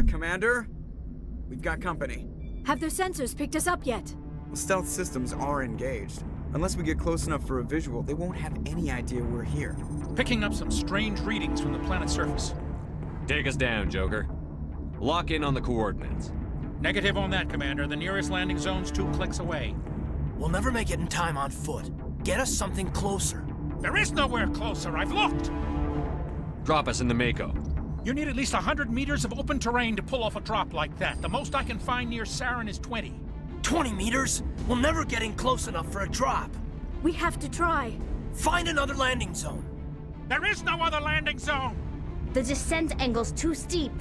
Commander? We've got company. Have their sensors picked us up yet? The stealth systems are engaged. Unless we get close enough for a visual, they won't have any idea we're here. Picking up some strange readings from the planet's surface. Take us down, Joker. Lock in on the coordinates. Negative on that, Commander. The nearest landing zone's 2 clicks away. We'll never make it in time on foot. Get us something closer. There is nowhere closer. I've looked. Drop us in the Mako. You need at least 100 meters of open terrain to pull off a drop like that. The most I can find near Saren is 20. 20 meters? We'll never get in close enough for a drop. We have to try. Find another landing zone. There is no other landing zone! The descent angle's too steep.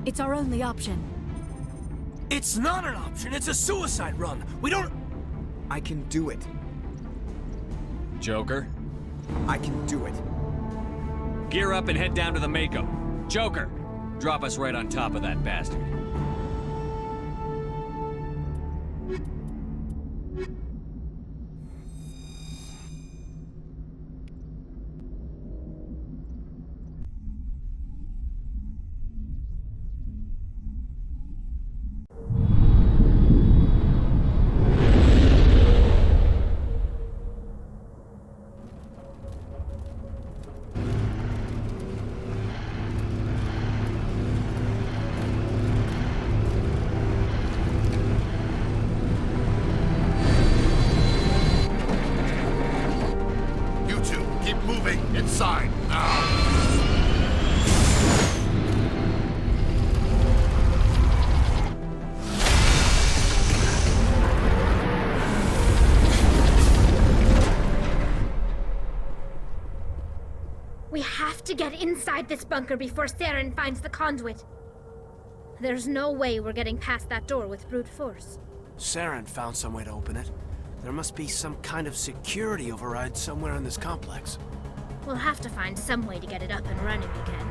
It's our only option. It's not an option. It's a suicide run. We don't... I can do it. Joker, I can do it. gear up and head down to the Mako. Joker, drop us right on top of that bastard. Inside, now! We have to get inside this bunker before Saren finds the conduit. There's no way we're getting past that door with brute force. Saren found some way to open it. There must be some kind of security override somewhere in this complex. We'll have to find some way to get it up and running again.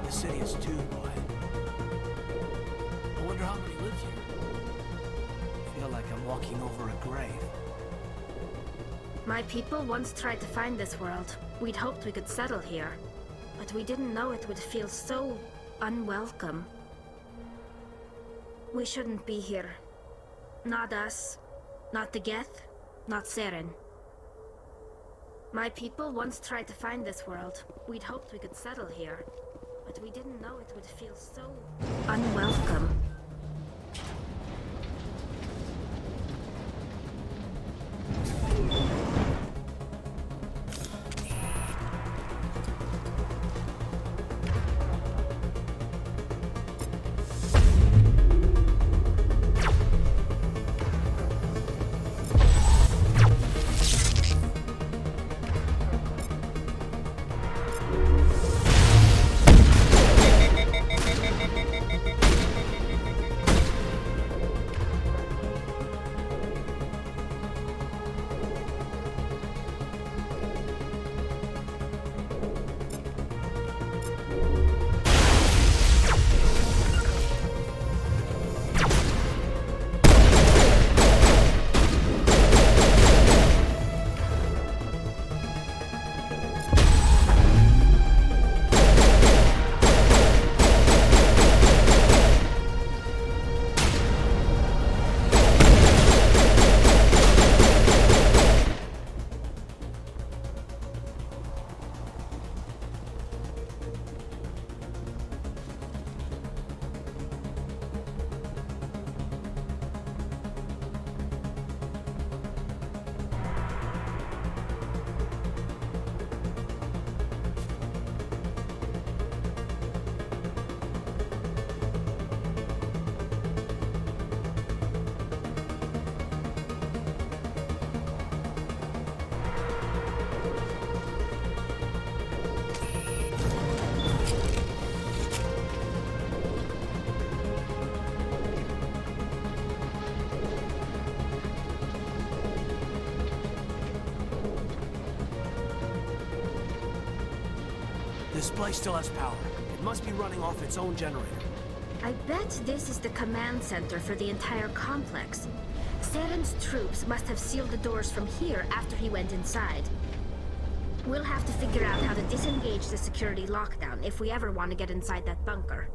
The city is too quiet. I wonder how many live here. I feel like I'm walking over a grave. My people once tried to find this world. We'd hoped we could settle here. But we didn't know it would feel so unwelcome. We shouldn't be here. Not us. Not the Geth. Not Seren. My people once tried to find this world. We'd hoped we could settle here. But we didn't know it would feel so unwelcome. This place still has power. It must be running off its own generator. I bet this is the command center for the entire complex. Seren's troops must have sealed the doors from here after he went inside. We'll have to figure out how to disengage the security lockdown if we ever want to get inside that bunker.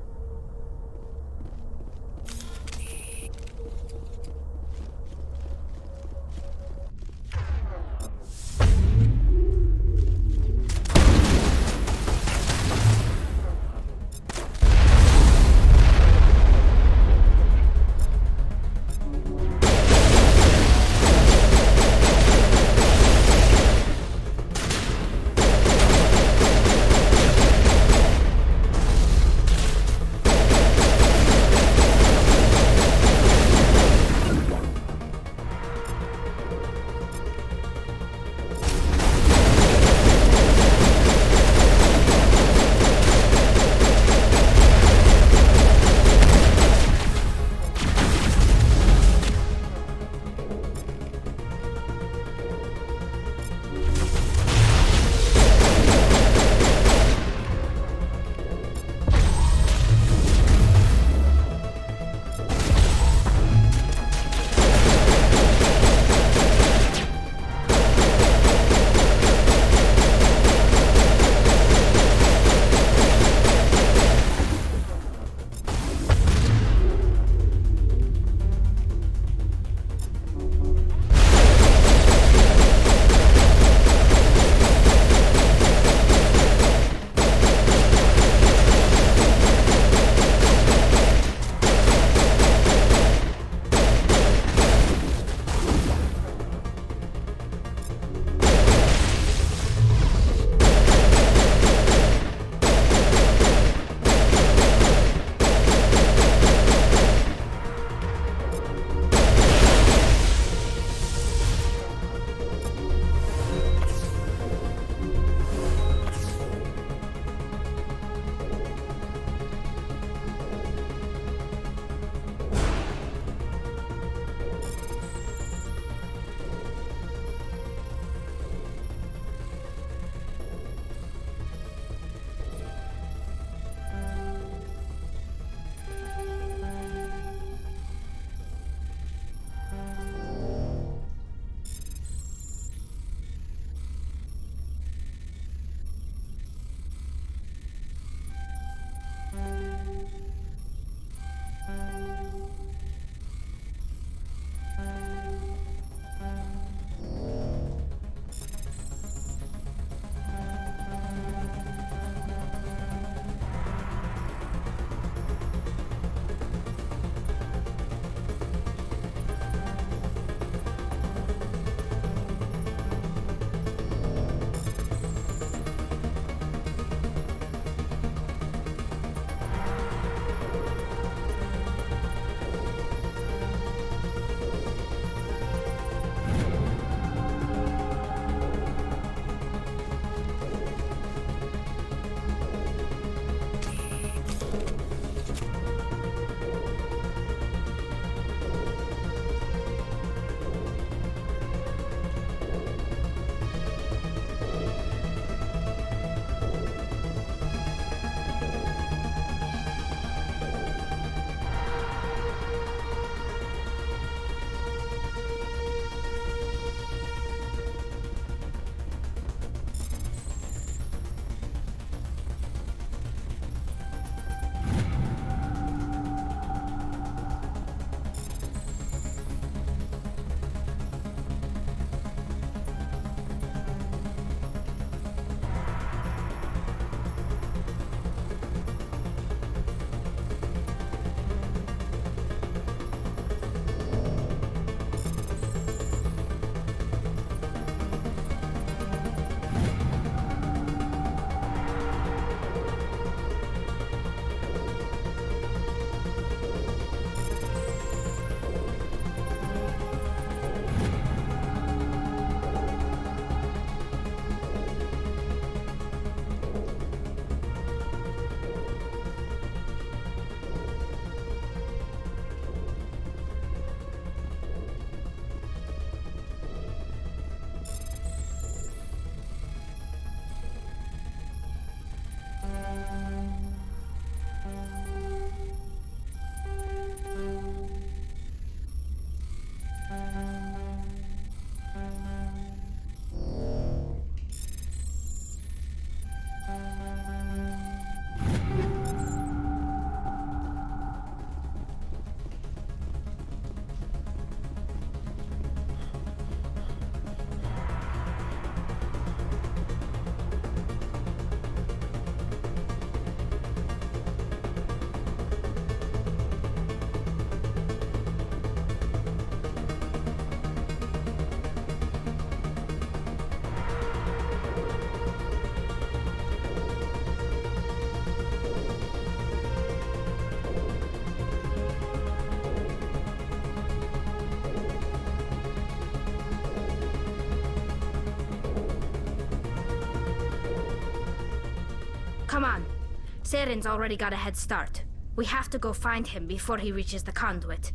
Saren's already got a head start. We have to go find him before he reaches the conduit.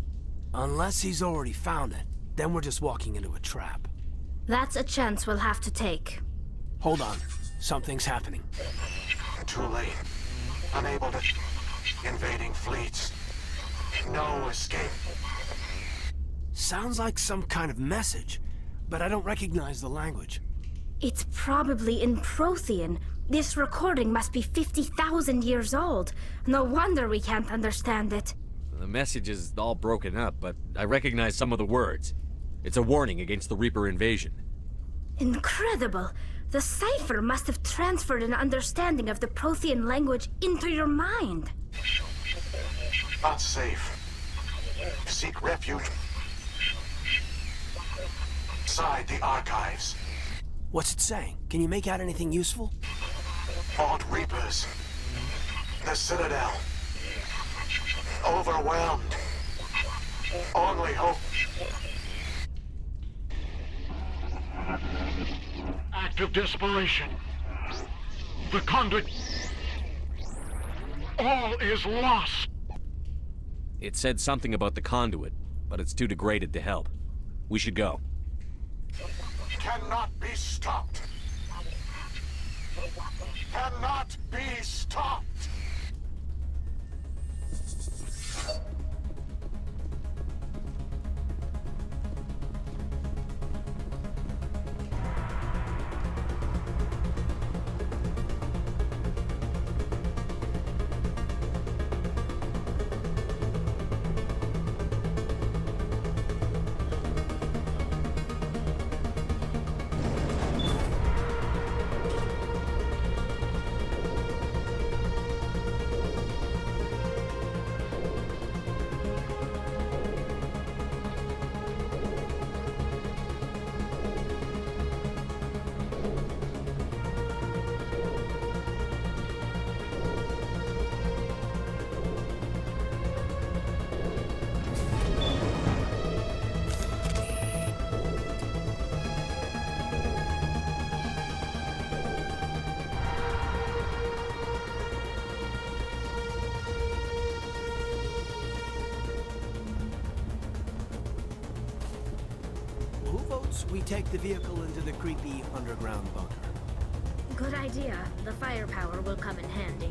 Unless he's already found it, then we're just walking into a trap. That's a chance we'll have to take. Hold on. Something's happening. Too late. Unable to... Invading fleets. No escape. Sounds like some kind of message, but I don't recognize the language. It's probably in Prothean. This recording must be 50,000 years old. No wonder we can't understand it. The message is all broken up, but I recognize some of the words. It's a warning against the Reaper invasion. Incredible! The cipher must have transferred an understanding of the Prothean language into your mind. Not safe. Seek refuge. Inside the archives. What's it saying? Can you make out anything useful? Fought Reapers. The Citadel. Overwhelmed. Only hope. Act of desperation. The conduit. All is lost. It said something about the conduit, but it's too degraded to help. We should go. Cannot be stopped. Cannot be stopped. Who votes we take the vehicle into the creepy underground bunker? Good idea. The firepower will come in handy.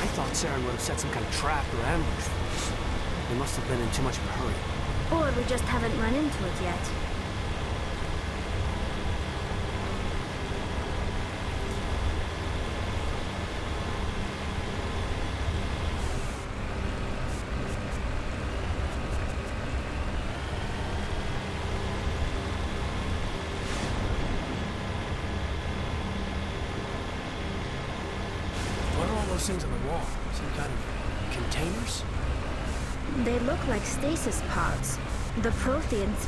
I thought Saren would have set some kind of trap or ambush for us. They must have been in too much of a hurry. Or we just haven't run into it yet. What are all those things on the wall? Some kind of containers? They look like stasis pods. The Protheans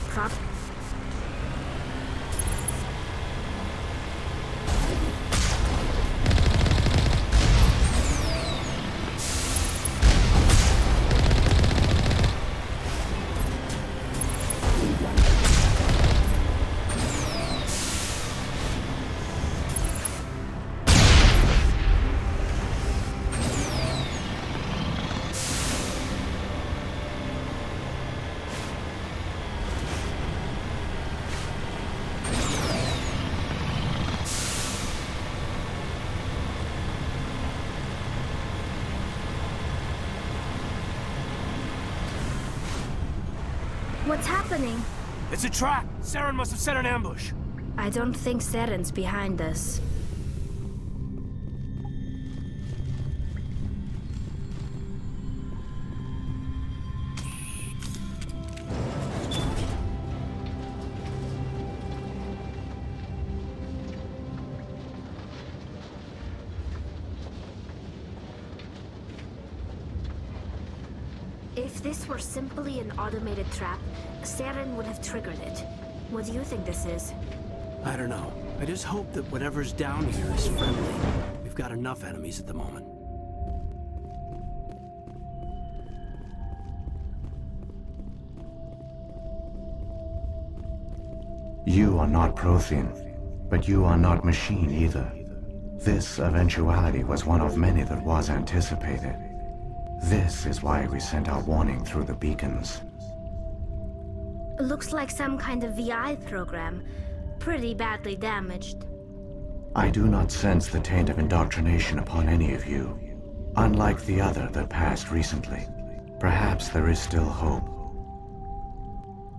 What's happening? It's a trap! Saren must have set an ambush! I don't think Saren's behind us. If this were simply an automated trap, Saren would have triggered it. What do you think this is? I don't know. I just hope that whatever's down here is friendly. We've got enough enemies at the moment. You are not Prothean, but you are not machine either. This eventuality was one of many that was anticipated. This is why we sent our warning through the beacons. Looks like some kind of VI program. Pretty badly damaged. I do not sense the taint of indoctrination upon any of you, unlike the other that passed recently. Perhaps there is still hope.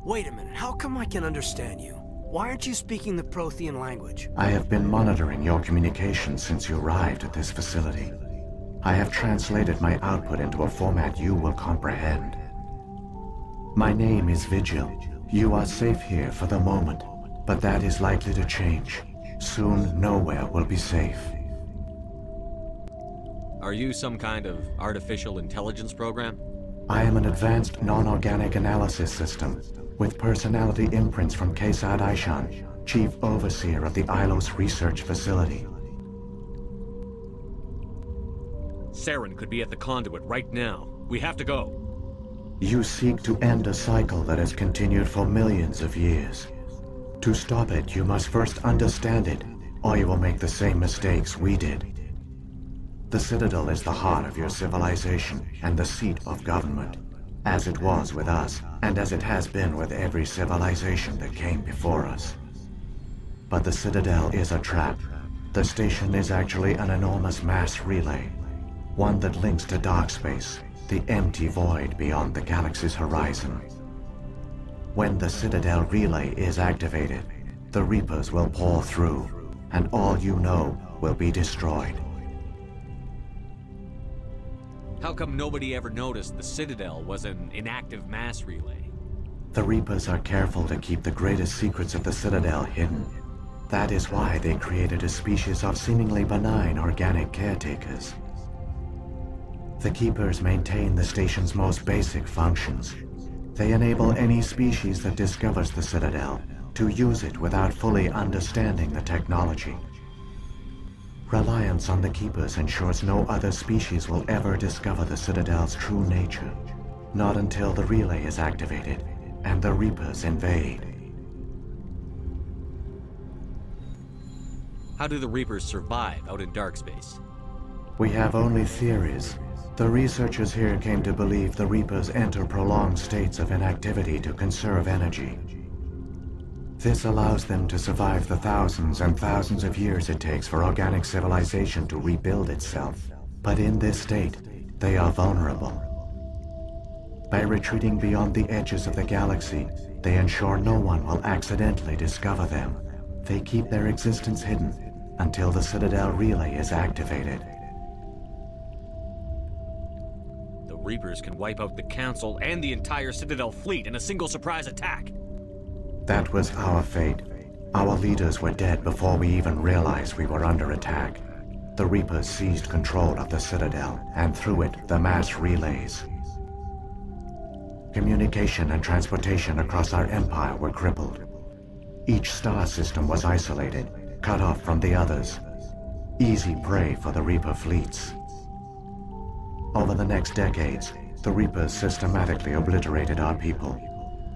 Wait a minute, how come I can understand you? Why aren't you speaking the Prothean language? I have been monitoring your communications since you arrived at this facility. I have translated my output into a format you will comprehend. My name is Vigil. You are safe here for the moment, but that is likely to change. Soon, nowhere will be safe. Are you some kind of artificial intelligence program? I am an advanced non-organic analysis system, with personality imprints from Kesad Aishan, Chief Overseer of the Ilos Research Facility. Saren could be at the conduit right now. We have to go. You seek to end a cycle that has continued for millions of years. To stop it, you must first understand it, or you will make the same mistakes we did. The Citadel is the heart of your civilization and the seat of government, as it was with us, and as it has been with every civilization that came before us. But the Citadel is a trap. The station is actually an enormous mass relay, one that links to dark space, the empty void beyond the galaxy's horizon. When the Citadel relay is activated, the Reapers will pour through, and all you know will be destroyed. How come nobody ever noticed the Citadel was an inactive mass relay? The Reapers are careful to keep the greatest secrets of the Citadel hidden. That is why they created a species of seemingly benign organic caretakers. The Keepers maintain the station's most basic functions. They enable any species that discovers the Citadel to use it without fully understanding the technology. Reliance on the Keepers ensures no other species will ever discover the Citadel's true nature, not until the relay is activated and the Reapers invade. How do the Reapers survive out in dark space? We have only theories. The researchers here came to believe the Reapers enter prolonged states of inactivity to conserve energy. This allows them to survive the thousands and thousands of years it takes for organic civilization to rebuild itself. But in this state, they are vulnerable. By retreating beyond the edges of the galaxy, they ensure no one will accidentally discover them. They keep their existence hidden until the Citadel relay is activated. The Reapers can wipe out the Council and the entire Citadel fleet in a single surprise attack. That was our fate. Our leaders were dead before we even realized we were under attack. The Reapers seized control of the Citadel, and through it, the mass relays. Communication and transportation across our empire were crippled. Each star system was isolated, cut off from the others. Easy prey for the Reaper fleets. Over the next decades, the Reapers systematically obliterated our people.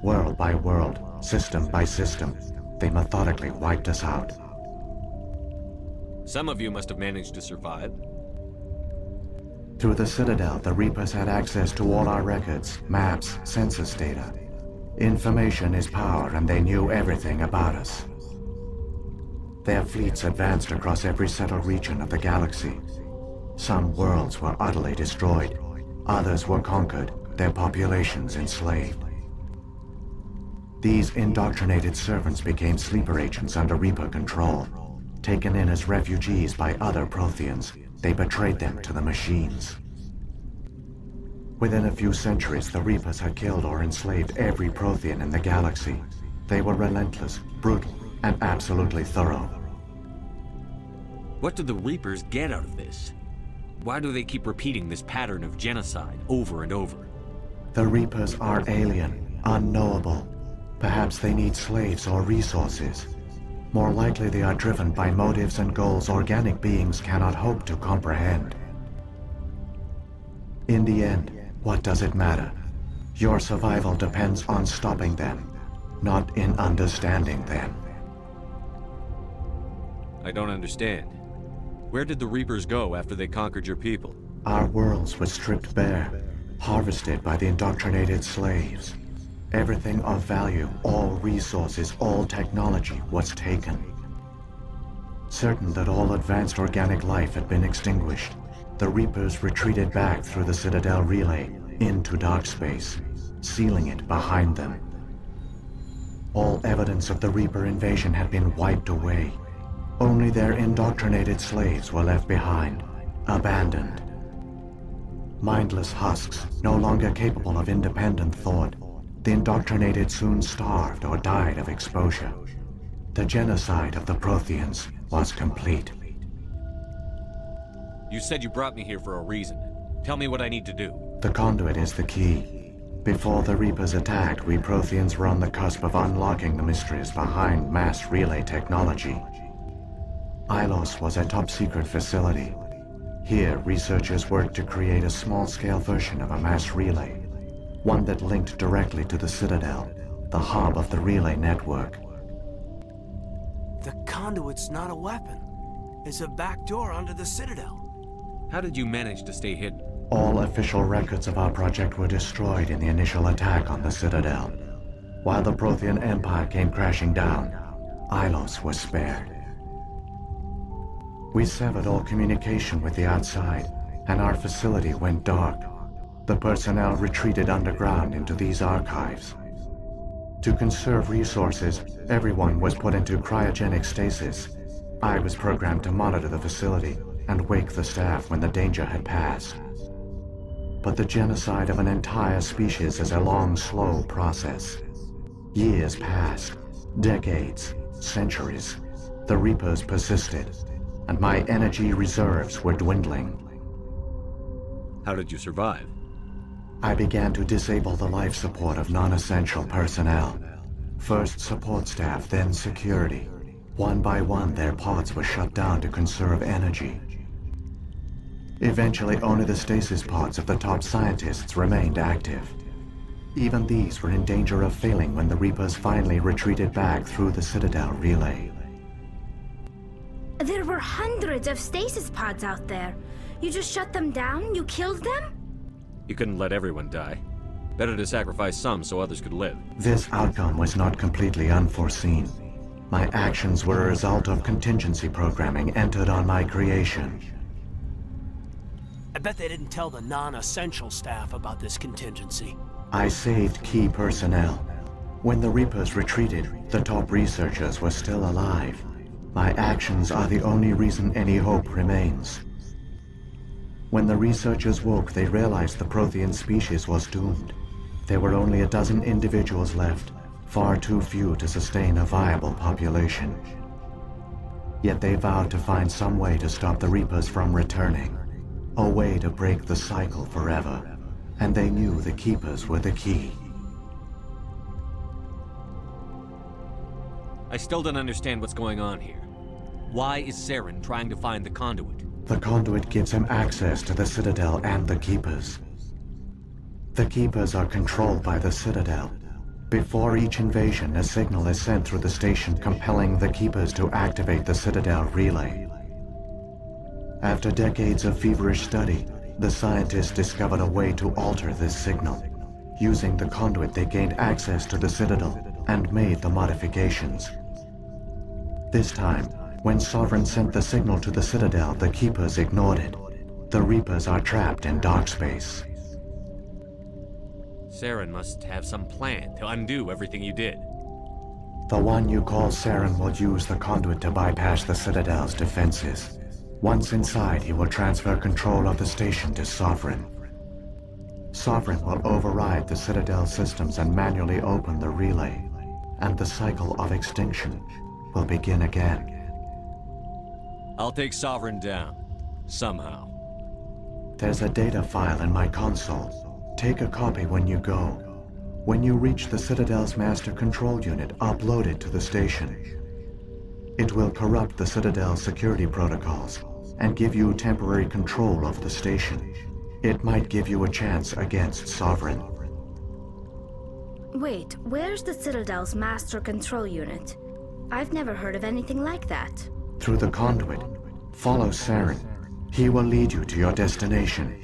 World by world, system by system, they methodically wiped us out. Some of you must have managed to survive. Through the Citadel, the Reapers had access to all our records, maps, census data. Information is power, and they knew everything about us. Their fleets advanced across every settled region of the galaxy. Some worlds were utterly destroyed. Others were conquered, their populations enslaved. These indoctrinated servants became sleeper agents under Reaper control. Taken in as refugees by other Protheans, they betrayed them to the machines. Within a few centuries, the Reapers had killed or enslaved every Prothean in the galaxy. They were relentless, brutal, and absolutely thorough. What do the Reapers get out of this? Why do they keep repeating this pattern of genocide over and over? The Reapers are alien, unknowable. Perhaps they need slaves or resources. More likely they are driven by motives and goals organic beings cannot hope to comprehend. In the end, what does it matter? Your survival depends on stopping them, not in understanding them. I don't understand. Where did the Reapers go after they conquered your people? Our worlds were stripped bare, harvested by the indoctrinated slaves. Everything of value, all resources, all technology was taken. Certain that all advanced organic life had been extinguished, the Reapers retreated back through the Citadel relay into dark space, sealing it behind them. All evidence of the Reaper invasion had been wiped away. Only their indoctrinated slaves were left behind, abandoned. Mindless husks, no longer capable of independent thought, the indoctrinated soon starved or died of exposure. The genocide of the Protheans was complete. You said you brought me here for a reason. Tell me what I need to do. The conduit is the key. Before the Reapers attacked, we Protheans were on the cusp of unlocking the mysteries behind mass relay technology. Ilos was a top-secret facility. Here, researchers worked to create a small-scale version of a mass relay, one that linked directly to the Citadel, the hub of the relay network. The conduit's not a weapon. It's a back door under the Citadel. How did you manage to stay hidden? All official records of our project were destroyed in the initial attack on the Citadel. While the Prothean Empire came crashing down, Ilos was spared. We severed all communication with the outside, and our facility went dark. The personnel retreated underground into these archives. To conserve resources, everyone was put into cryogenic stasis. I was programmed to monitor the facility and wake the staff when the danger had passed. But the genocide of an entire species is a long, slow process. Years passed, decades, centuries. The Reapers persisted, and my energy reserves were dwindling. How did you survive? I began to disable the life support of non-essential personnel. First support staff, then security. One by one, their pods were shut down to conserve energy. Eventually, only the stasis pods of the top scientists remained active. Even these were in danger of failing when the Reapers finally retreated back through the Citadel relay. There were hundreds of stasis pods out there. You just shut them down? You killed them? You couldn't let everyone die. Better to sacrifice some so others could live. This outcome was not completely unforeseen. My actions were a result of contingency programming entered on my creation. I bet they didn't tell the non-essential staff about this contingency. I saved key personnel. When the Reapers retreated, the top researchers were still alive. My actions are the only reason any hope remains. When the researchers woke, they realized the Prothean species was doomed. There were only a dozen individuals left, far too few to sustain a viable population. Yet they vowed to find some way to stop the Reapers from returning, a way to break the cycle forever, and they knew the Keepers were the key. I still don't understand what's going on here. Why is Saren trying to find the conduit? The conduit gives him access to the Citadel and the Keepers. The Keepers are controlled by the Citadel. Before each invasion, a signal is sent through the station compelling the Keepers to activate the Citadel relay. After decades of feverish study, the scientists discovered a way to alter this signal. Using the conduit, they gained access to the Citadel and made the modifications. This time, when Sovereign sent the signal to the Citadel, the Keepers ignored it. The Reapers are trapped in dark space. Saren must have some plan to undo everything you did. The one you call Saren will use the conduit to bypass the Citadel's defenses. Once inside, he will transfer control of the station to Sovereign. Sovereign will override the Citadel systems and manually open the relay, and the cycle of extinction will begin again. I'll take Sovereign down. Somehow. There's a data file in my console. Take a copy when you go. When you reach the Citadel's master control unit, upload it to the station. It will corrupt the Citadel's security protocols and give you temporary control of the station. It might give you a chance against Sovereign. Wait, where's the Citadel's master control unit? I've never heard of anything like that. through the conduit. Follow Saren. He will lead you to your destination.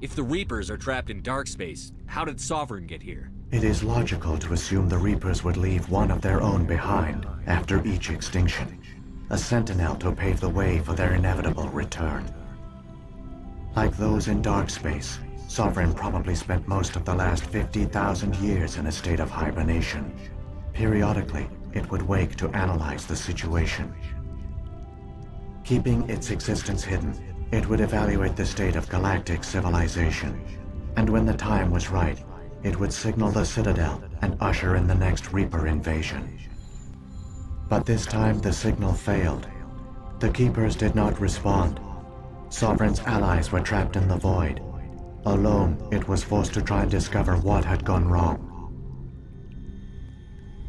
If the Reapers are trapped in dark space, how did Sovereign get here? It is logical to assume the Reapers would leave one of their own behind after each extinction. A sentinel to pave the way for their inevitable return. Like those in dark space, Sovereign probably spent most of the last 50,000 years in a state of hibernation. Periodically, it would wake to analyze the situation. Keeping its existence hidden, it would evaluate the state of galactic civilization. And when the time was right, it would signal the Citadel and usher in the next Reaper invasion. But this time the signal failed. The Keepers did not respond. Sovereign's allies were trapped in the void. Alone, it was forced to try and discover what had gone wrong.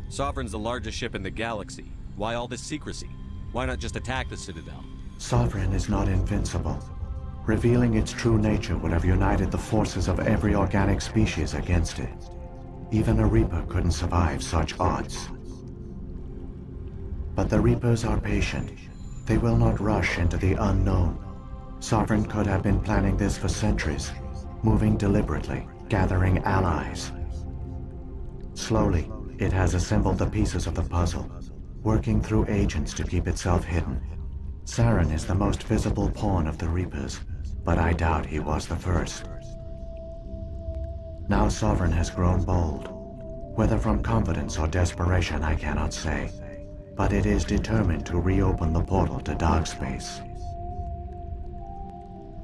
Sovereign's the largest ship in the galaxy. Why all this secrecy? Why not just attack the Citadel? Sovereign is not invincible. Revealing its true nature would have united the forces of every organic species against it. Even a Reaper couldn't survive such odds. But the Reapers are patient. They will not rush into the unknown. Sovereign could have been planning this for centuries, moving deliberately, gathering allies. Slowly, it has assembled the pieces of the puzzle, working through agents to keep itself hidden. Saren is the most visible pawn of the Reapers, but I doubt he was the first. Now Sovereign has grown bold. Whether from confidence or desperation, I cannot say. But it is determined to reopen the portal to dark space.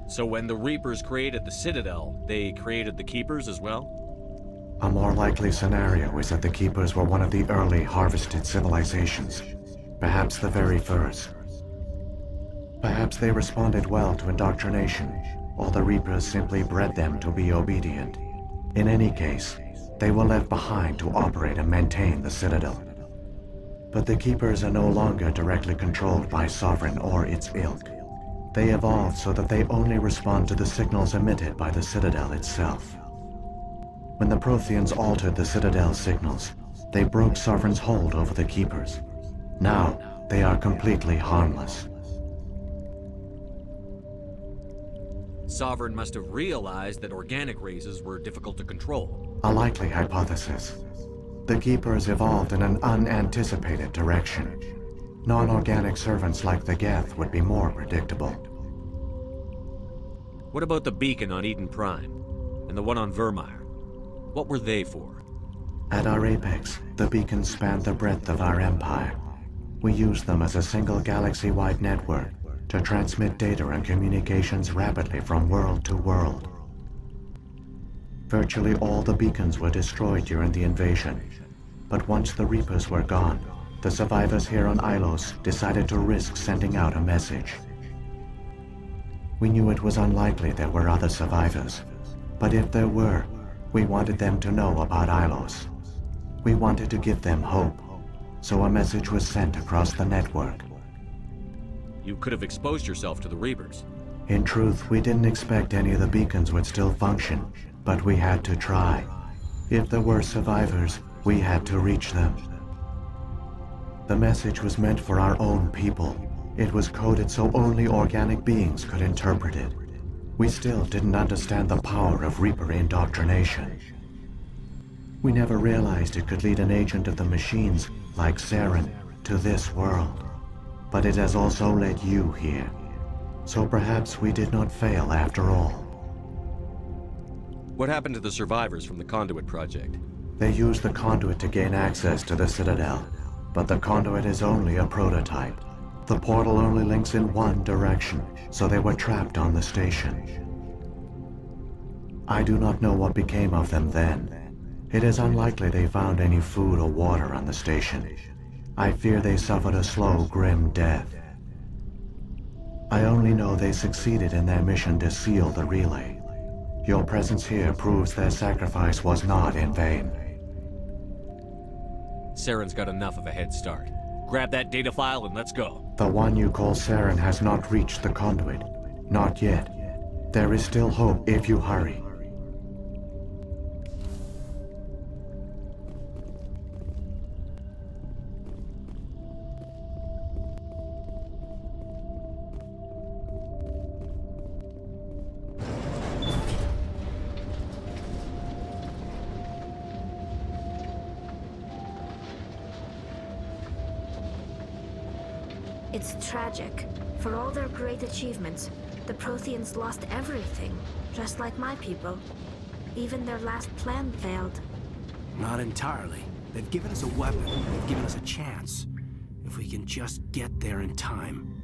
So when the Reapers created the Citadel, they created the Keepers as well? A more likely scenario is that the Keepers were one of the early harvested civilizations, perhaps the very first. Perhaps they responded well to indoctrination, or the Reapers simply bred them to be obedient. In any case, they were left behind to operate and maintain the Citadel. But the Keepers are no longer directly controlled by Sovereign or its ilk. They evolved so that they only respond to the signals emitted by the Citadel itself. When the Protheans altered the Citadel's signals, they broke Sovereign's hold over the Keepers. Now, they are completely harmless. Sovereign must have realized that organic races were difficult to control. A likely hypothesis. The Keepers evolved in an unanticipated direction. Non-organic servants like the Geth would be more predictable. What about the beacon on Eden Prime? And the one on Vermeer? What were they for? At our apex, the beacons spanned the breadth of our empire. We used them as a single galaxy-wide network to transmit data and communications rapidly from world to world. Virtually all the beacons were destroyed during the invasion, but once the Reapers were gone, the survivors here on Ilos decided to risk sending out a message. We knew it was unlikely there were other survivors, but if there were, we wanted them to know about Ilos. We wanted to give them hope, so a message was sent across the network. You could have exposed yourself to the Reapers. In truth, we didn't expect any of the beacons would still function, but we had to try. If there were survivors, we had to reach them. The message was meant for our own people. It was coded so only organic beings could interpret it. We still didn't understand the power of Reaper indoctrination. We never realized it could lead an agent of the machines, like Saren, to this world. But it has also led you here. So perhaps we did not fail after all. What happened to the survivors from the Conduit project? They used the conduit to gain access to the Citadel, but the conduit is only a prototype. The portal only links in one direction, so they were trapped on the station. I do not know what became of them then. It is unlikely they found any food or water on the station. I fear they suffered a slow, grim death. I only know they succeeded in their mission to seal the relay. Your presence here proves their sacrifice was not in vain. Saren's got enough of a head start. Grab that data file and let's go. The one you call Saren has not reached the conduit. Not yet. There is still hope if you hurry. It's tragic. For all their great achievements, the Protheans lost everything, just like my people. Even their last plan failed. Not entirely. They've given us a weapon. They've given us a chance. If we can just get there in time.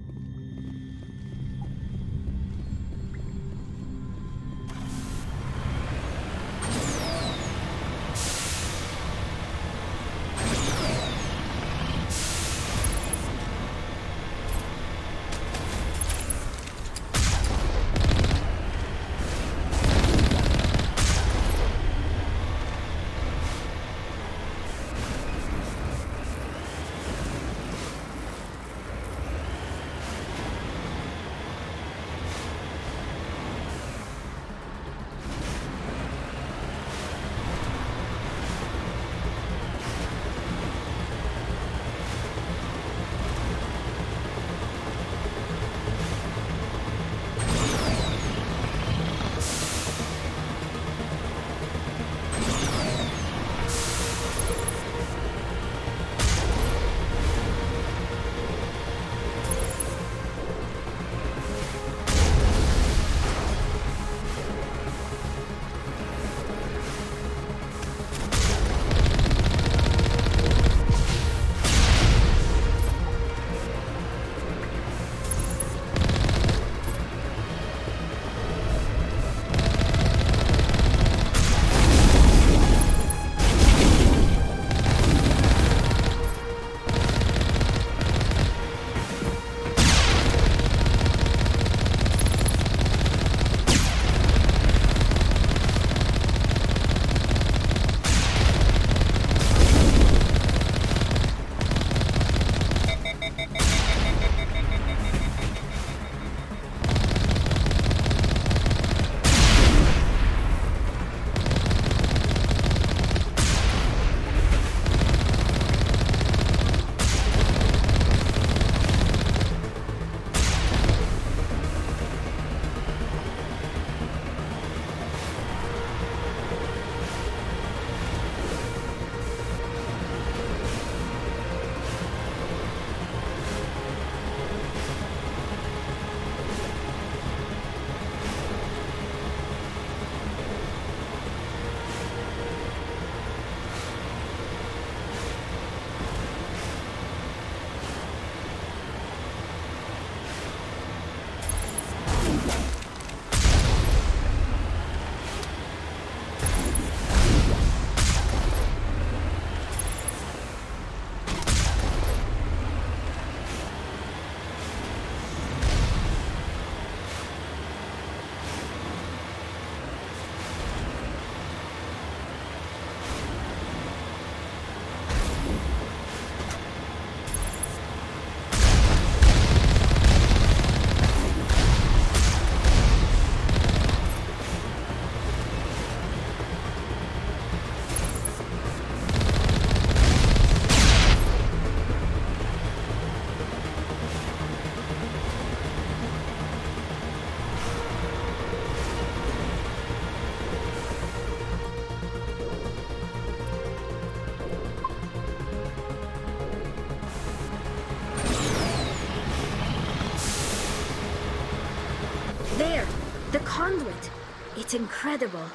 conduit. It's incredible.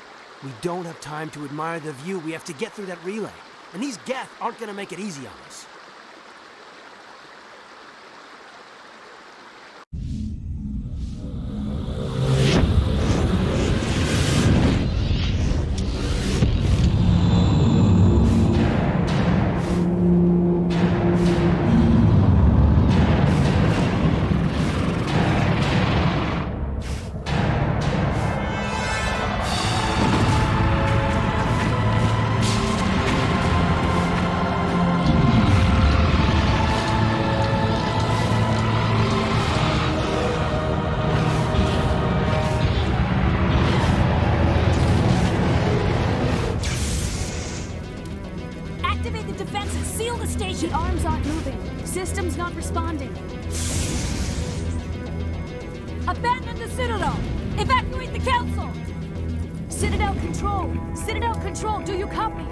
We don't have time to admire the view. We have to get through that relay. And these Geth aren't gonna make it easy on us. Activate the defenses! Seal the station! The arms aren't moving. Systems not responding. Abandon the Citadel! Evacuate the Council! Citadel Control! Citadel Control, do you copy?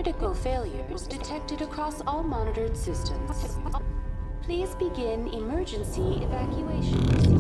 Critical failures detected across all monitored systems. Please begin emergency evacuation procedures.